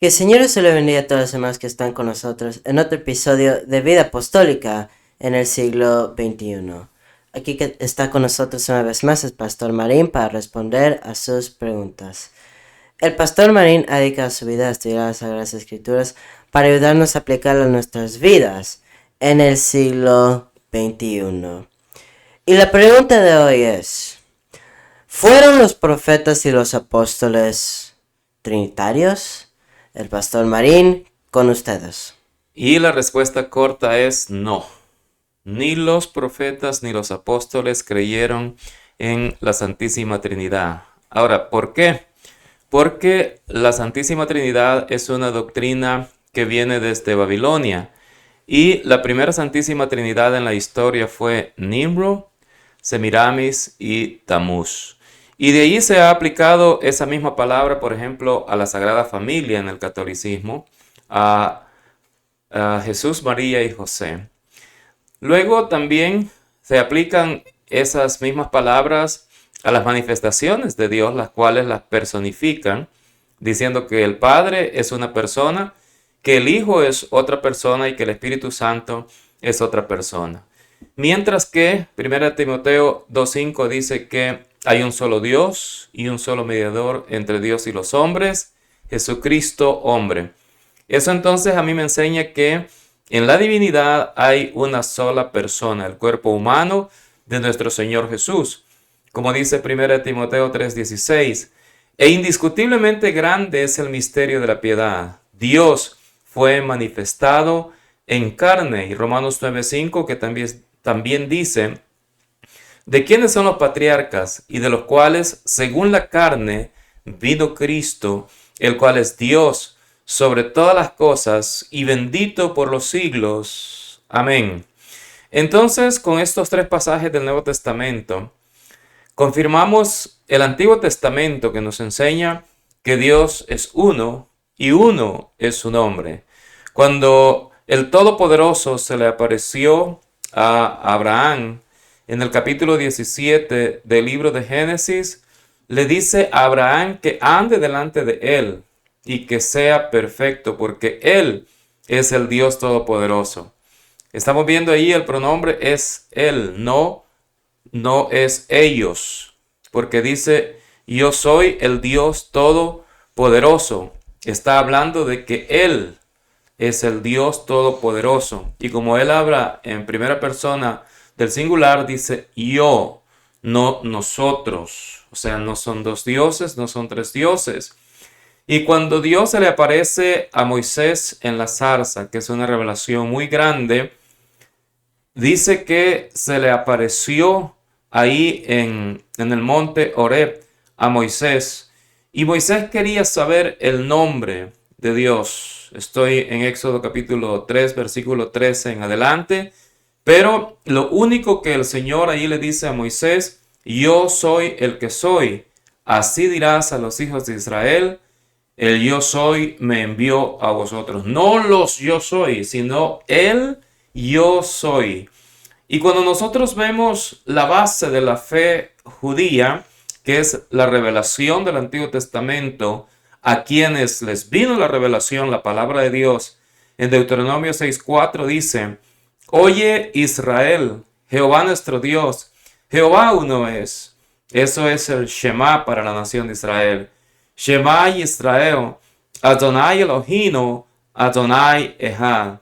Que el Señor se le bendiga a todos los demás que están con nosotros en otro episodio de Vida Apostólica en el siglo XXI. Aquí que está con nosotros una vez más el Pastor Marín para responder a sus preguntas. El Pastor Marín ha dedicado su vida a estudiar las Sagradas Escrituras para ayudarnos a aplicarlas a nuestras vidas en el siglo XXI. Y la pregunta de hoy es: ¿fueron los profetas y los apóstoles trinitarios? El Pastor Marín, con ustedes. Y la respuesta corta es no. Ni los profetas ni los apóstoles creyeron en la Santísima Trinidad. Ahora, ¿por qué? Porque la Santísima Trinidad es una doctrina que viene desde Babilonia. Y la primera Santísima Trinidad en la historia fue Nimrod, Semiramis y Tamuz. Y de ahí se ha aplicado esa misma palabra, por ejemplo, a la Sagrada Familia en el catolicismo, a Jesús, María y José. Luego también se aplican esas mismas palabras a las manifestaciones de Dios, las cuales las personifican, diciendo que el Padre es una persona, que el Hijo es otra persona y que el Espíritu Santo es otra persona. Mientras que 1 Timoteo 2:5 dice que hay un solo Dios y un solo mediador entre Dios y los hombres, Jesucristo hombre. Eso entonces a mí me enseña que en la divinidad hay una sola persona, el cuerpo humano de nuestro Señor Jesús. Como dice 1 Timoteo 3:16, e indiscutiblemente grande es el misterio de la piedad. Dios fue manifestado en carne. Y Romanos 9:5 que también dice: ¿de quiénes son los patriarcas? Y de los cuales, según la carne, vino Cristo, el cual es Dios sobre todas las cosas y bendito por los siglos. Amén. Entonces, con estos tres pasajes del Nuevo Testamento, confirmamos el Antiguo Testamento que nos enseña que Dios es uno y uno es su nombre. Cuando el Todopoderoso se le apareció a Abraham, en el capítulo 17 del libro de Génesis, le dice a Abraham que ande delante de él y que sea perfecto, porque él es el Dios Todopoderoso. Estamos viendo ahí el pronombre es él, no es ellos, porque dice yo soy el Dios Todopoderoso. Está hablando de que él es el Dios Todopoderoso. Y como él habla en primera persona del singular, dice yo, no nosotros. O sea, no son dos dioses, no son tres dioses. Y cuando Dios se le aparece a Moisés en la zarza, que es una revelación muy grande, dice que se le apareció ahí en el monte Horeb a Moisés. Y Moisés quería saber el nombre de Dios. Estoy en Éxodo capítulo 3, versículo 13 en adelante. Pero lo único que el Señor ahí le dice a Moisés: yo soy el que soy. Así dirás a los hijos de Israel: el yo soy me envió a vosotros. No los yo soy, sino el yo soy. Y cuando nosotros vemos la base de la fe judía, que es la revelación del Antiguo Testamento, a quienes les vino la revelación, la palabra de Dios, en Deuteronomio 6:4 dice: oye Israel, Jehová nuestro Dios, Jehová uno es. Eso es el Shema para la nación de Israel. Shema Israel, Adonai Elohim, Adonai Echad.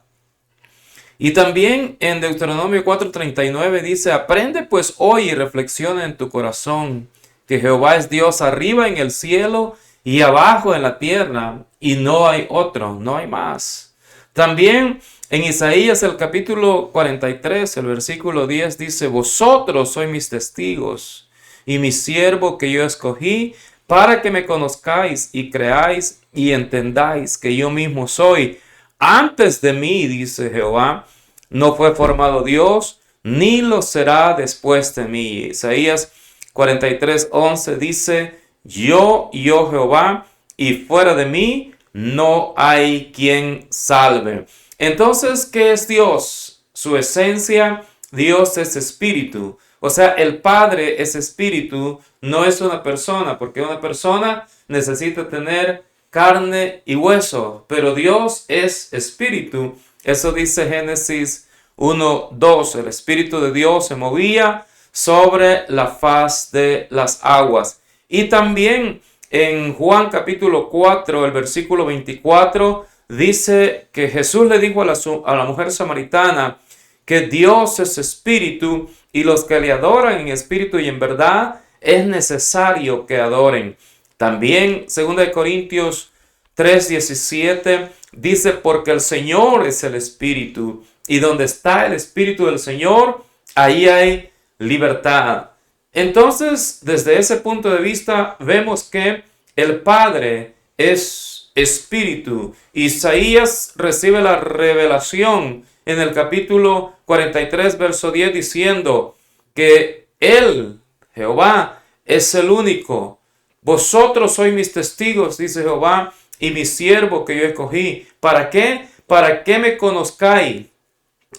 Y también en Deuteronomio 4:39 dice: aprende pues hoy y reflexiona en tu corazón que Jehová es Dios arriba en el cielo y abajo en la tierra, y no hay otro, no hay más. También en Isaías el capítulo 43, el versículo 10 dice: vosotros sois mis testigos y mi siervo que yo escogí, para que me conozcáis y creáis y entendáis que yo mismo soy. Antes de mí, dice Jehová, no fue formado Dios, ni lo será después de mí. Isaías 43:11 dice: yo Jehová, y fuera de mí no hay quien salve. Entonces, ¿qué es Dios? Su esencia, Dios es espíritu. O sea, el Padre es espíritu, no es una persona, porque una persona necesita tener carne y hueso, pero Dios es espíritu. Eso dice Génesis 1:2. El espíritu de Dios se movía sobre la faz de las aguas. Y también en Juan capítulo 4, el versículo 24, dice que Jesús le dijo a la mujer samaritana que Dios es espíritu y los que le adoran en espíritu y en verdad es necesario que adoren. También 2 Corintios 3:17 dice, porque el Señor es el espíritu y donde está el espíritu del Señor, ahí hay libertad. Entonces, desde ese punto de vista, vemos que el Padre es espíritu. Isaías recibe la revelación en el capítulo 43, verso 10, diciendo que Él, Jehová, es el único. Vosotros sois mis testigos, dice Jehová, y mi siervo que yo escogí. ¿Para qué? Para que me conozcáis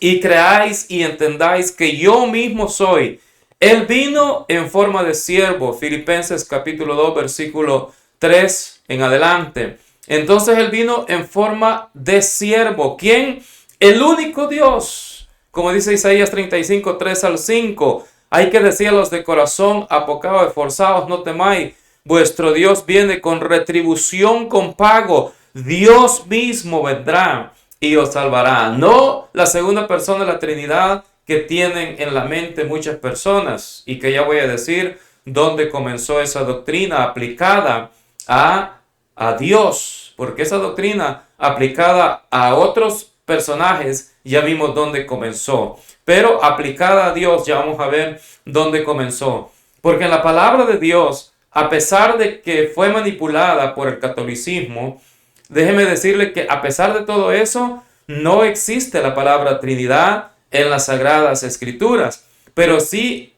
y creáis y entendáis que yo mismo soy. Él vino en forma de siervo, Filipenses capítulo 2, versículo 3 en adelante. Entonces Él vino en forma de siervo. ¿Quién? El único Dios. Como dice Isaías 35, 3 al 5. Hay que decir a los de corazón apocado, esforzados, no temáis. Vuestro Dios viene con retribución, con pago. Dios mismo vendrá y os salvará. No la segunda persona de la Trinidad que tienen en la mente muchas personas, y que ya voy a decir dónde comenzó esa doctrina aplicada a Dios, porque esa doctrina aplicada a otros personajes ya vimos dónde comenzó, pero aplicada a Dios ya vamos a ver dónde comenzó, porque en la palabra de Dios, a pesar de que fue manipulada por el catolicismo, déjeme decirle que a pesar de todo eso, no existe la palabra Trinidad en las Sagradas Escrituras, pero sí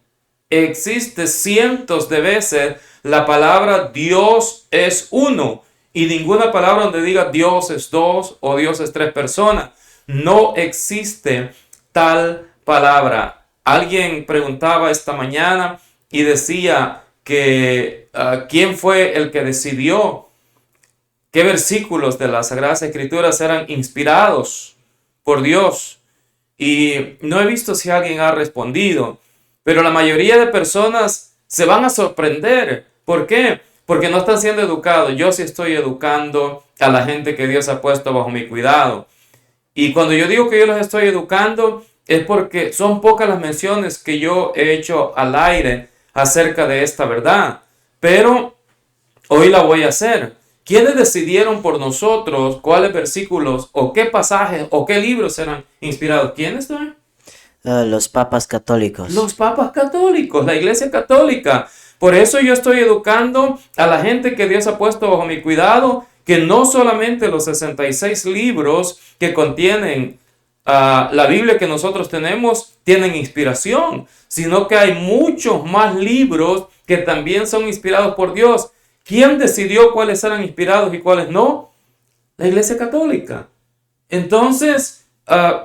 existe cientos de veces la palabra Dios es uno, y ninguna palabra donde diga Dios es dos o Dios es tres personas. No existe tal palabra. Alguien preguntaba esta mañana y decía que ¿quién fue el que decidió qué versículos de las Sagradas Escrituras eran inspirados por Dios? Y no he visto si alguien ha respondido, pero la mayoría de personas se van a sorprender. ¿Por qué? Porque no están siendo educados. Yo sí estoy educando a la gente que Dios ha puesto bajo mi cuidado. Y cuando yo digo que yo los estoy educando, es porque son pocas las menciones que yo he hecho al aire acerca de esta verdad. Pero hoy la voy a hacer. ¿Quiénes decidieron por nosotros cuáles versículos o qué pasajes o qué libros eran inspirados? ¿Quiénes son? Los papas católicos. Los papas católicos, la Iglesia Católica. Por eso yo estoy educando a la gente que Dios ha puesto bajo mi cuidado, que no solamente los 66 libros que contienen la Biblia que nosotros tenemos tienen inspiración, sino que hay muchos más libros que también son inspirados por Dios. ¿Quién decidió cuáles eran inspirados y cuáles no? La Iglesia Católica. Entonces,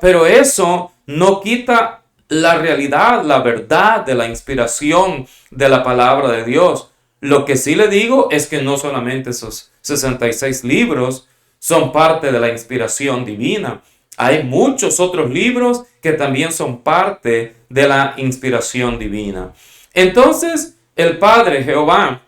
pero eso no quita la realidad, la verdad de la inspiración de la palabra de Dios. Lo que sí le digo es que no solamente esos 66 libros son parte de la inspiración divina. Hay muchos otros libros que también son parte de la inspiración divina. Entonces, el Padre Jehová,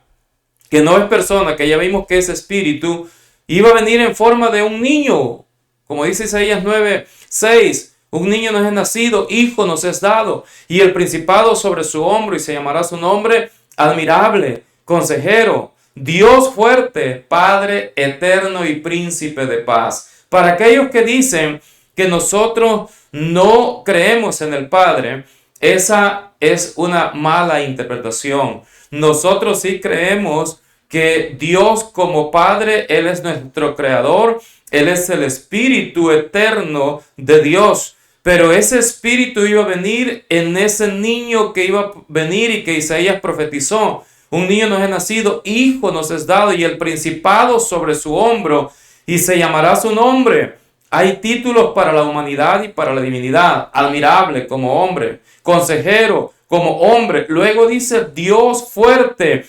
que no es persona, que ya vimos que es espíritu, iba a venir en forma de un niño, como dice Isaías 9:6. Un niño nos es nacido, hijo nos es dado, y el principado sobre su hombro, y se llamará su nombre admirable, consejero, Dios fuerte, Padre eterno y príncipe de paz. Para aquellos que dicen que nosotros no creemos en el Padre, esa es una mala interpretación. Nosotros sí creemos que Dios como Padre, Él es nuestro creador, Él es el Espíritu eterno de Dios. Pero ese Espíritu iba a venir en ese niño que iba a venir y que Isaías profetizó. Un niño nos es nacido, hijo nos es dado, y el principado sobre su hombro, y se llamará su nombre. Hay títulos para la humanidad y para la divinidad. Admirable como hombre, consejero como hombre. Luego dice Dios fuerte.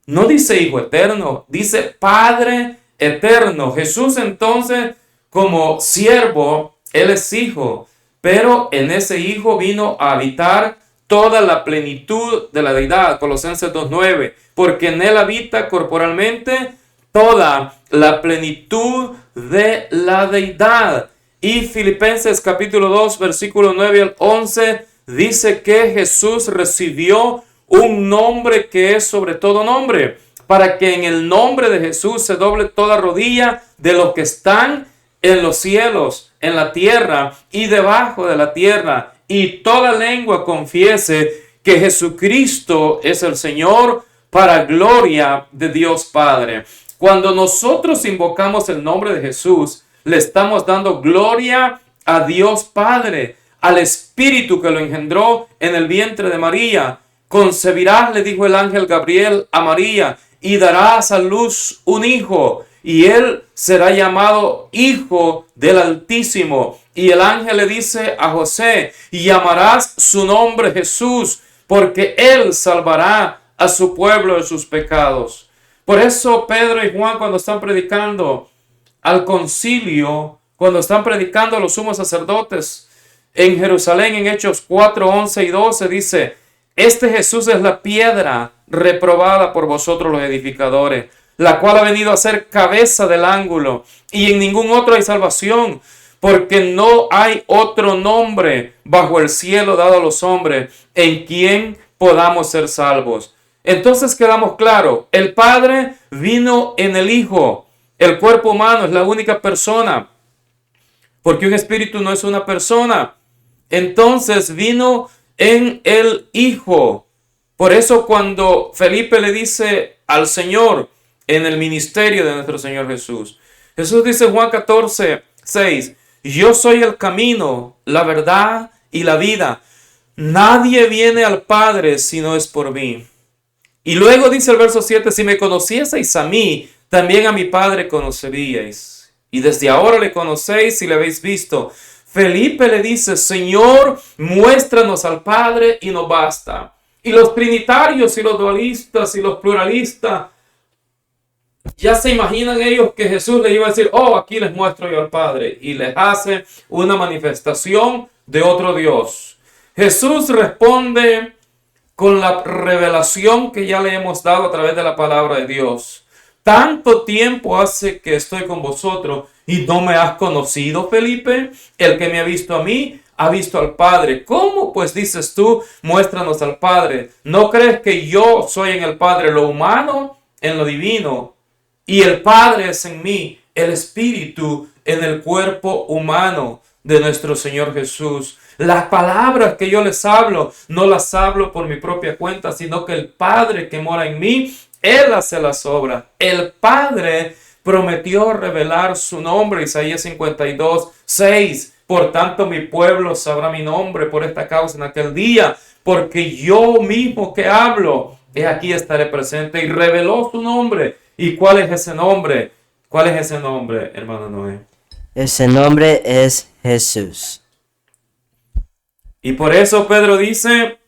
No dice Hijo eterno, dice Padre eterno. Jesús entonces, como siervo, Él es hijo, pero en ese hijo vino a habitar toda la plenitud de la deidad. Colosenses 2:9, porque en Él habita corporalmente toda la plenitud de la deidad. Y Filipenses capítulo 2, versículo 9 al 11, dice que Jesús recibió un nombre que es sobre todo nombre, para que en el nombre de Jesús se doble toda rodilla de los que están en los cielos, en la tierra y debajo de la tierra, y toda lengua confiese que Jesucristo es el Señor, para gloria de Dios Padre. Cuando nosotros invocamos el nombre de Jesús, le estamos dando gloria a Dios Padre, al Espíritu que lo engendró en el vientre de María. Concebirás, le dijo el ángel Gabriel a María, y darás a luz un hijo, y él será llamado Hijo del Altísimo. Y el ángel le dice a José, y llamarás su nombre Jesús, porque él salvará a su pueblo de sus pecados. Por eso Pedro y Juan, cuando están predicando al concilio, cuando están predicando a los sumos sacerdotes en Jerusalén, en Hechos 4, 11 y 12, dice: este Jesús es la piedra reprobada por vosotros los edificadores, la cual ha venido a ser cabeza del ángulo, y en ningún otro hay salvación, porque no hay otro nombre bajo el cielo dado a los hombres en quien podamos ser salvos. Entonces quedamos claros, el Padre vino en el Hijo. El cuerpo humano es la única persona, porque un espíritu no es una persona. Entonces vino en el Hijo. Por eso cuando Felipe le dice al Señor en el ministerio de nuestro Señor Jesús, Jesús dice en Juan 14, 6, yo soy el camino, la verdad y la vida. Nadie viene al Padre si no es por mí. Y luego dice el verso 7, si me conocieseis a mí, también a mi Padre conoceríais. Y desde ahora le conocéis y le habéis visto. Felipe le dice, Señor, muéstranos al Padre y nos basta. Y los trinitarios y los dualistas y los pluralistas, ya se imaginan ellos que Jesús les iba a decir, oh, aquí les muestro yo al Padre. Y les hace una manifestación de otro Dios. Jesús responde con la revelación que ya le hemos dado a través de la palabra de Dios. Tanto tiempo hace que estoy con vosotros y no me has conocido, Felipe. El que me ha visto a mí, ha visto al Padre. ¿Cómo pues dices tú, muéstranos al Padre? ¿No crees que yo soy en el Padre lo humano en lo divino? Y el Padre es en mí, el Espíritu en el cuerpo humano de nuestro Señor Jesús. Las palabras que yo les hablo, no las hablo por mi propia cuenta, sino que el Padre que mora en mí, Él hace las obras. El Padre prometió revelar su nombre, Isaías 52, 6. Por tanto, mi pueblo sabrá mi nombre por esta causa en aquel día, porque yo mismo que hablo, aquí estaré presente. Y reveló su nombre. ¿Y cuál es ese nombre? ¿Cuál es ese nombre, hermano Noé? Ese nombre es Jesús. Y por eso Pedro dice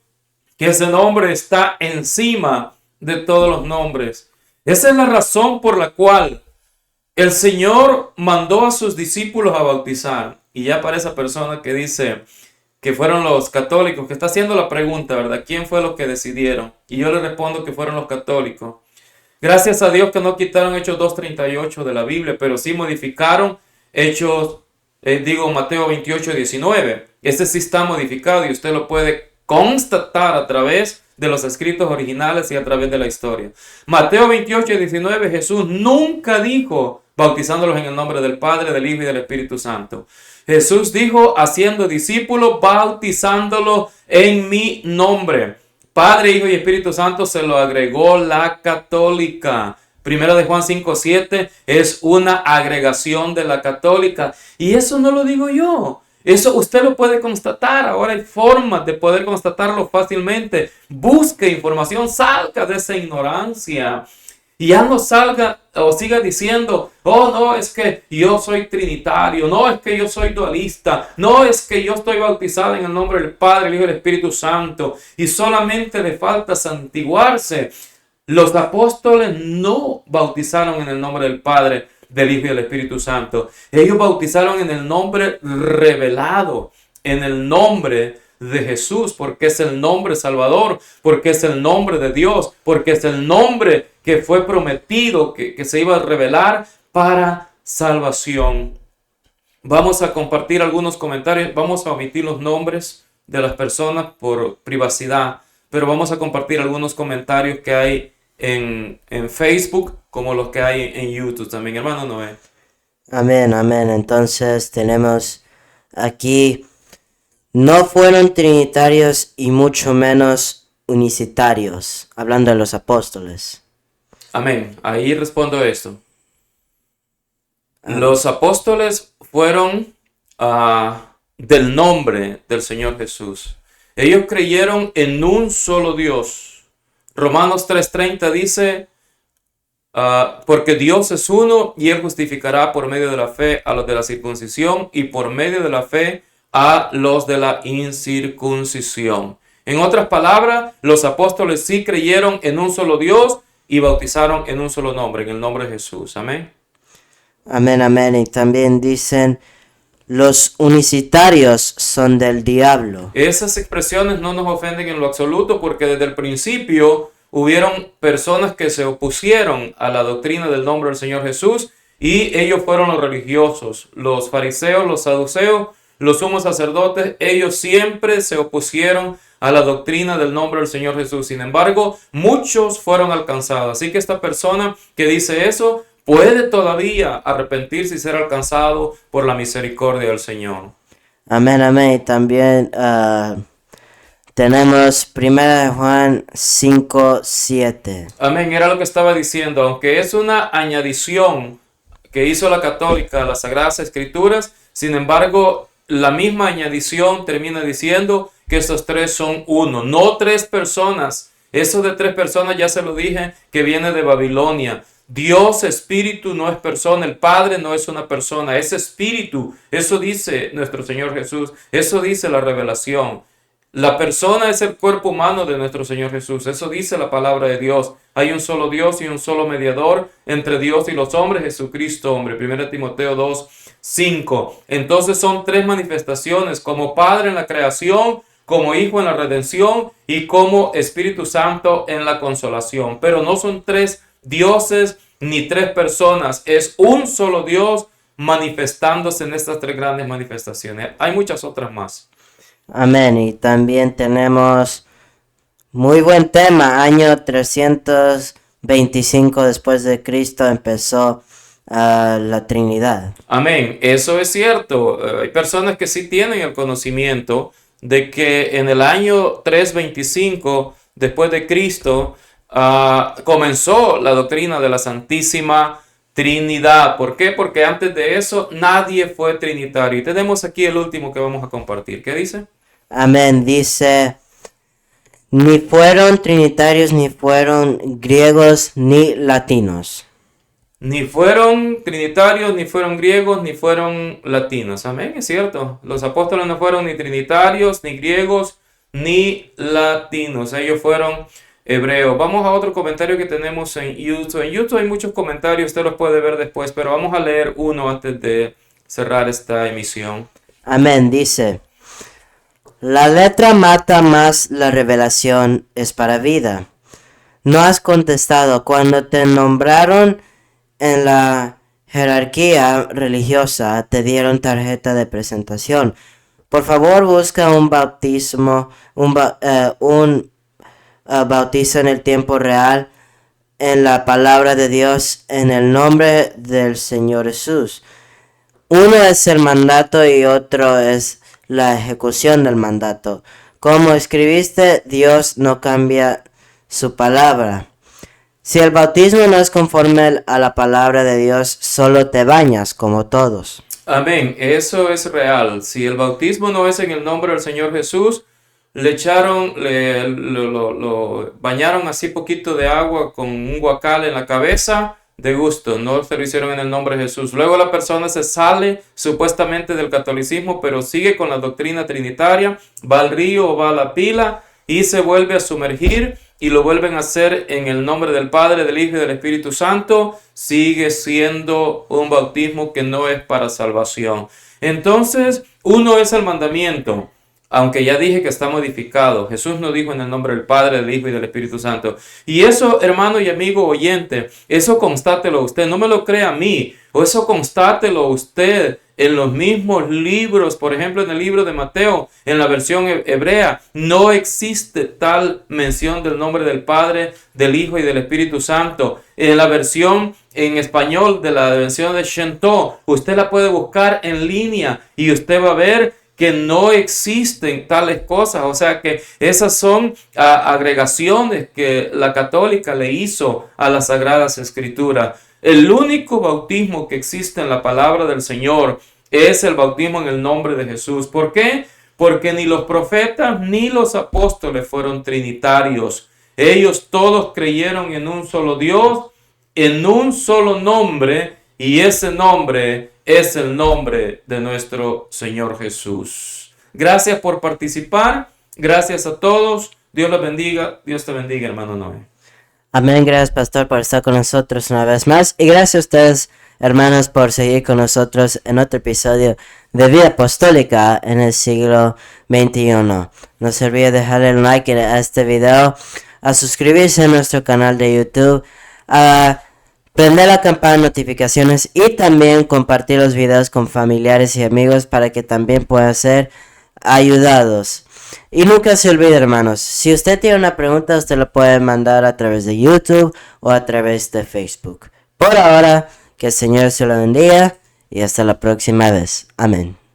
que ese nombre está encima de todos los nombres. Esa es la razón por la cual el Señor mandó a sus discípulos a bautizar. Y ya para esa persona que dice que fueron los católicos, que está haciendo la pregunta, ¿verdad? ¿Quién fue los que decidieron? Y yo le respondo que fueron los católicos. Gracias a Dios que no quitaron Hechos 2:38 de la Biblia, pero sí modificaron Mateo 28:19. Ese sí está modificado y usted lo puede constatar a través de los escritos originales y a través de la historia. Mateo 28:19, Jesús nunca dijo bautizándolos en el nombre del Padre, del Hijo y del Espíritu Santo. Jesús dijo haciendo discípulos, bautizándolos en mi nombre. Padre, Hijo y Espíritu Santo se lo agregó la católica. Primera de Juan 5:7 es una agregación de la católica. Y eso no lo digo yo. Eso usted lo puede constatar. Ahora hay formas de poder constatarlo fácilmente. Busque información, salga de esa ignorancia. Y ya no salga o siga diciendo, oh no, es que yo soy trinitario, no es que yo soy dualista, no es que yo estoy bautizado en el nombre del Padre, el Hijo y el Espíritu Santo. Y solamente le falta santiguarse. Los apóstoles no bautizaron en el nombre del Padre, del Hijo y del Espíritu Santo. Ellos bautizaron en el nombre revelado, en el nombre de Jesús, porque es el nombre salvador, porque es el nombre de Dios, porque es el nombre que fue prometido, que se iba a revelar para salvación. Vamos a compartir algunos comentarios, vamos a omitir los nombres de las personas por privacidad, pero vamos a compartir algunos comentarios que hay en Facebook, como los que hay en YouTube también, hermano Noé. Amén, amén. Entonces tenemos aquí, no fueron trinitarios y mucho menos unicitarios, hablando de los apóstoles. Amén. Ahí respondo esto. Los apóstoles fueron del nombre del Señor Jesús. Ellos creyeron en un solo Dios. Romanos 3:30 dice, porque Dios es uno y Él justificará por medio de la fe a los de la circuncisión y por medio de la fe a los de la incircuncisión. En otras palabras, los apóstoles sí creyeron en un solo Dios y bautizaron en un solo nombre, en el nombre de Jesús. Amén. Amén, amén. Y también dicen, los unicitarios son del diablo. Esas expresiones no nos ofenden en lo absoluto porque desde el principio hubieron personas que se opusieron a la doctrina del nombre del Señor Jesús y ellos fueron los religiosos, los fariseos, los saduceos, los sumos sacerdotes. Ellos siempre se opusieron a la doctrina del nombre del Señor Jesús. Sin embargo, muchos fueron alcanzados. Así que esta persona que dice eso puede todavía arrepentirse y ser alcanzado por la misericordia del Señor. Amén, amén. Y también tenemos 1 Juan 5:7. Amén, era lo que estaba diciendo. Aunque es una añadición que hizo la católica a las Sagradas Escrituras, sin embargo, la misma añadición termina diciendo que estos tres son uno, no tres personas. Eso de tres personas ya se lo dije que viene de Babilonia. Dios espíritu no es persona, el Padre no es una persona, es espíritu. Eso dice nuestro Señor Jesús, eso dice la revelación. La persona es el cuerpo humano de nuestro Señor Jesús, eso dice la palabra de Dios. Hay un solo Dios y un solo mediador entre Dios y los hombres, Jesucristo hombre. 1 Timoteo 2:5. Entonces son tres manifestaciones, como Padre en la creación, como Hijo en la redención y como Espíritu Santo en la consolación. Pero no son tres dioses ni tres personas, es un solo Dios manifestándose en estas tres grandes manifestaciones. Hay muchas otras más. Amén. Y también tenemos muy buen tema. Año 325 después de Cristo empezó la Trinidad. Amén. Eso es cierto. Hay personas que sí tienen el conocimiento de que en el año 325 después de Cristo comenzó la doctrina de la Santísima Trinidad. ¿Por qué? Porque antes de eso nadie fue trinitario. Y tenemos aquí el último que vamos a compartir. ¿Qué dice? Amén. Dice, ni fueron trinitarios, ni fueron griegos, ni latinos. Ni fueron trinitarios, ni fueron griegos, ni fueron latinos. Amén, es cierto. Los apóstoles no fueron ni trinitarios, ni griegos, ni latinos. Ellos fueron hebreos. Vamos a otro comentario que tenemos en YouTube. En YouTube hay muchos comentarios, usted los puede ver después, pero vamos a leer uno antes de cerrar esta emisión. Amén. Dice, la letra mata, más la revelación es para vida. No has contestado cuando te nombraron en la jerarquía religiosa, te dieron tarjeta de presentación. Por favor, busca un bautismo, bautizo en el tiempo real, en la palabra de Dios, en el nombre del Señor Jesús. Uno es el mandato y otro es la ejecución del mandato. Como escribiste, Dios no cambia su palabra. Si el bautismo no es conforme a la palabra de Dios, solo te bañas como todos. Amén, eso es real. Si el bautismo no es en el nombre del Señor Jesús, le echaron, lo bañaron así poquito de agua con un guacal en la cabeza, de gusto, no se lo hicieron en el nombre de Jesús. Luego la persona se sale supuestamente del catolicismo, pero sigue con la doctrina trinitaria, va al río o va a la pila y se vuelve a sumergir y lo vuelven a hacer en el nombre del Padre, del Hijo y del Espíritu Santo, sigue siendo un bautismo que no es para salvación. Entonces, uno es el mandamiento, aunque ya dije que está modificado. Jesús no dijo en el nombre del Padre, del Hijo y del Espíritu Santo. Y eso, hermano y amigo oyente, eso constátelo usted, no me lo crea a mí, o eso constátelo usted en los mismos libros. Por ejemplo, en el libro de Mateo, en la versión hebrea, no existe tal mención del nombre del Padre, del Hijo y del Espíritu Santo. En la versión en español de la versión de Shentou, usted la puede buscar en línea y usted va a ver que no existen tales cosas. O sea que esas son agregaciones que la católica le hizo a las Sagradas Escrituras. El único bautismo que existe en la palabra del Señor es el bautismo en el nombre de Jesús. ¿Por qué? Porque ni los profetas ni los apóstoles fueron trinitarios. Ellos todos creyeron en un solo Dios, en un solo nombre, y ese nombre es el nombre de nuestro Señor Jesús. Gracias por participar. Gracias a todos. Dios los bendiga. Dios te bendiga, hermano Noé. Amén. Gracias, pastor, por estar con nosotros una vez más. Y gracias a ustedes, hermanos, por seguir con nosotros en otro episodio de Vida Apostólica en el siglo XXI. No se olvide dejarle un like a este video, a suscribirse a nuestro canal de YouTube, a prender la campana de notificaciones y también compartir los videos con familiares y amigos para que también puedan ser ayudados. Y nunca se olvide, hermanos, si usted tiene una pregunta, usted la puede mandar a través de YouTube o a través de Facebook. Por ahora, que el Señor se lo bendiga y hasta la próxima vez. Amén.